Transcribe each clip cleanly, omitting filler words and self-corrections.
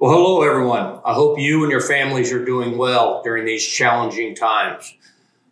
Well, hello, everyone. I hope you and your families are doing well during these challenging times.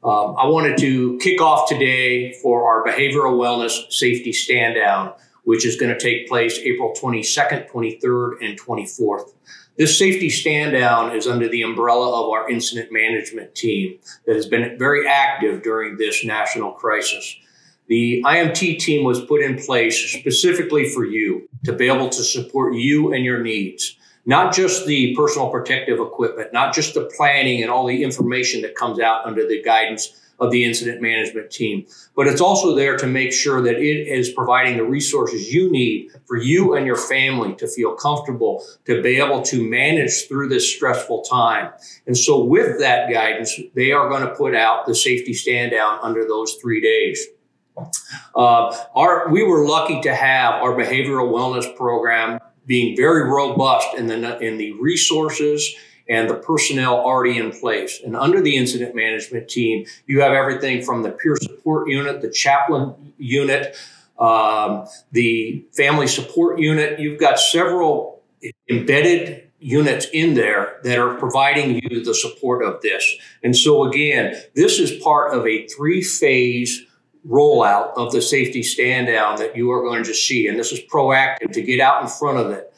I wanted to kick off today for our behavioral wellness safety stand down, which is going to take place April 22nd, 23rd, and 24th. This safety stand down is under the umbrella of our incident management team that has been very active during this national crisis. The IMT team was put in place specifically for you to be able to support you and your needs. Not just the personal protective equipment, not just the planning and all the information that comes out under the guidance of the incident management team, but it's also there to make sure that it is providing the resources you need for you and your family to feel comfortable, to be able to manage through this stressful time. And so with that guidance, they are going to put out the safety stand down under those 3 days. We were lucky to have our behavioral wellness program being very robust in the resources and the personnel already in place. And under the incident management team, you have everything from the peer support unit, the chaplain unit, the family support unit. You've got several embedded units in there that are providing you the support of this. And so again, this is part of a 3-phase rollout of the safety stand down that you are going to see. And this is proactive to get out in front of it.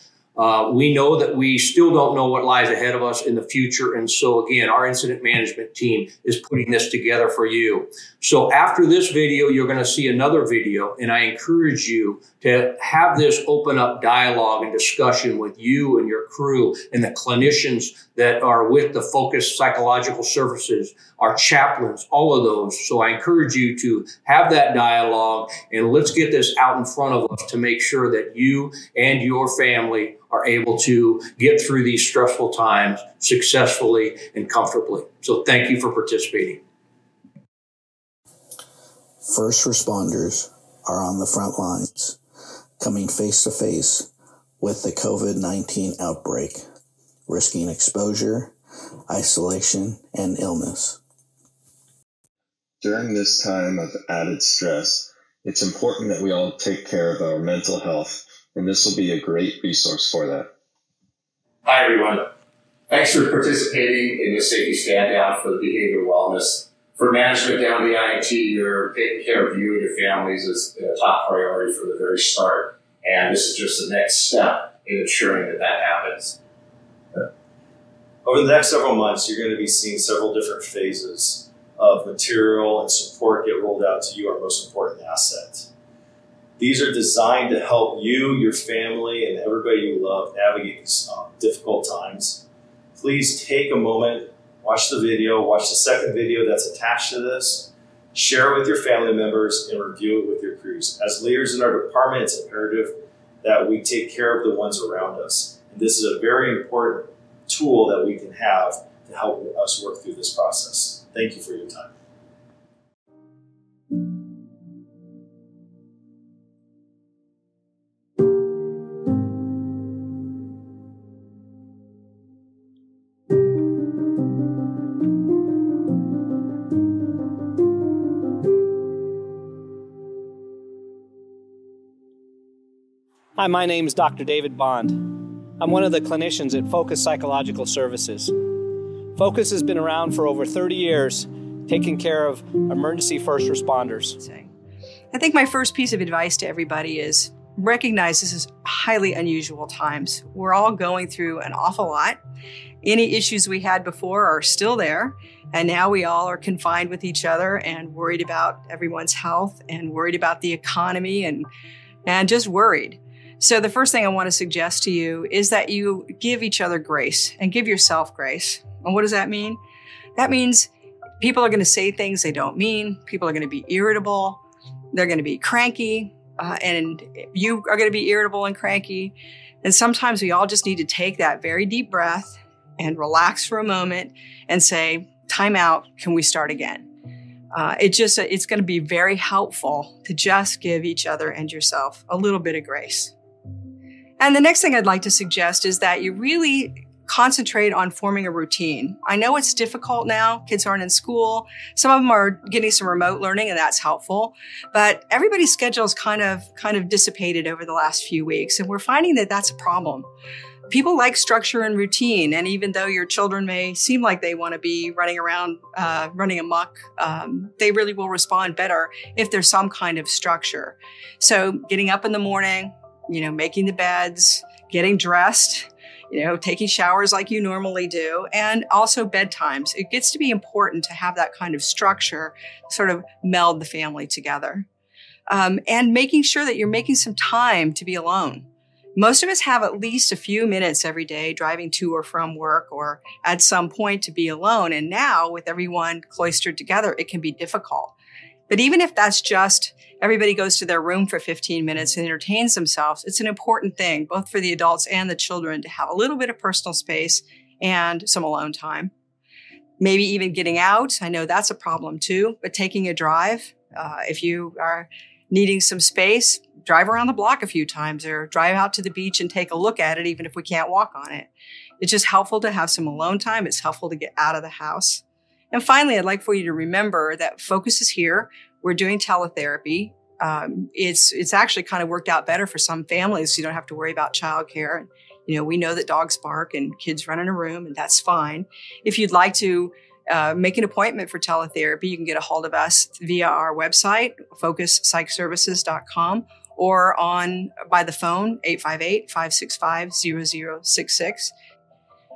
We know that we still don't know what lies ahead of us in the future. And so again, our incident management team is putting this together for you. So after this video, you're going to see another video. And I encourage you to have this open up dialogue and discussion with you and your crew and the clinicians that are with the focused psychological services, our chaplains, all of those. So I encourage you to have that dialogue and let's get this out in front of us to make sure that you and your family are able to get through these stressful times successfully and comfortably. So thank you for participating. First responders are on the front lines, coming face to face with the COVID-19 outbreak, risking exposure, isolation, and illness. During this time of added stress, it's important that we all take care of our mental health, and this will be a great resource for that. Hi, everyone. Thanks for participating in this safety stand down for the behavioral wellness. For management down to the IMT, you're taking care of you and your families is a top priority from the very start. And this is just the next step in ensuring that that happens. Over the next several months, you're going to be seeing several different phases of material and support get rolled out to you, our most important asset. These are designed to help you, your family, and everybody you love navigate these difficult times. Please take a moment, watch the video, watch the second video that's attached to this, share it with your family members, and review it with your crews. As leaders in our department, it's imperative that we take care of the ones around us. And this is a very important tool that we can have to help us work through this process. Thank you for your time. Hi, my name is Dr. David Bond. I'm one of the clinicians at Focus Psychological Services. Focus has been around for over 30 years, taking care of emergency first responders. I think my first piece of advice to everybody is recognize this is highly unusual times. We're all going through an awful lot. Any issues we had before are still there, and now we all are confined with each other and worried about everyone's health and worried about the economy and just worried. So the first thing I want to suggest to you is that you give each other grace and give yourself grace. And what does that mean? That means people are going to say things they don't mean. People are going to be irritable. They're going to be cranky. And you are going to be irritable and cranky. And sometimes we all just need to take that very deep breath and relax for a moment and say, time out, can we start again? It's going to be very helpful to just give each other and yourself a little bit of grace. And the next thing I'd like to suggest is that you really concentrate on forming a routine. I know it's difficult now. Kids aren't in school. Some of them are getting some remote learning, and that's helpful. But everybody's schedule is kind of dissipated over the last few weeks, and we're finding that that's a problem. People like structure and routine, and even though your children may seem like they want to be running around, running amok, they really will respond better if there's some kind of structure. So getting up in the morning, making the beds, getting dressed, taking showers like you normally do, and also bedtimes. It gets to be important to have that kind of structure, sort of meld the family together. And making sure that you're making some time to be alone. Most of us have at least a few minutes every day driving to or from work or at some point to be alone. And now with everyone cloistered together, it can be difficult. But even if that's just everybody goes to their room for 15 minutes and entertains themselves, it's an important thing, both for the adults and the children, to have a little bit of personal space and some alone time. Maybe even getting out. I know that's a problem too, but taking a drive. If you are needing some space, drive around the block a few times or drive out to the beach and take a look at it, even if we can't walk on it. It's just helpful to have some alone time. It's helpful to get out of the house. And finally, I'd like for you to remember that Focus is here. We're doing teletherapy. It's actually kind of worked out better for some families. So you don't have to worry about childcare. We know that dogs bark and kids run in a room, and that's fine. If you'd like to make an appointment for teletherapy, you can get a hold of us via our website, focuspsychservices.com, or by the phone, 858-565-0066.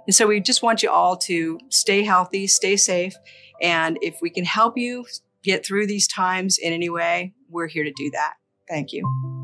And so we just want you all to stay healthy, stay safe. And if we can help you get through these times in any way, we're here to do that. Thank you.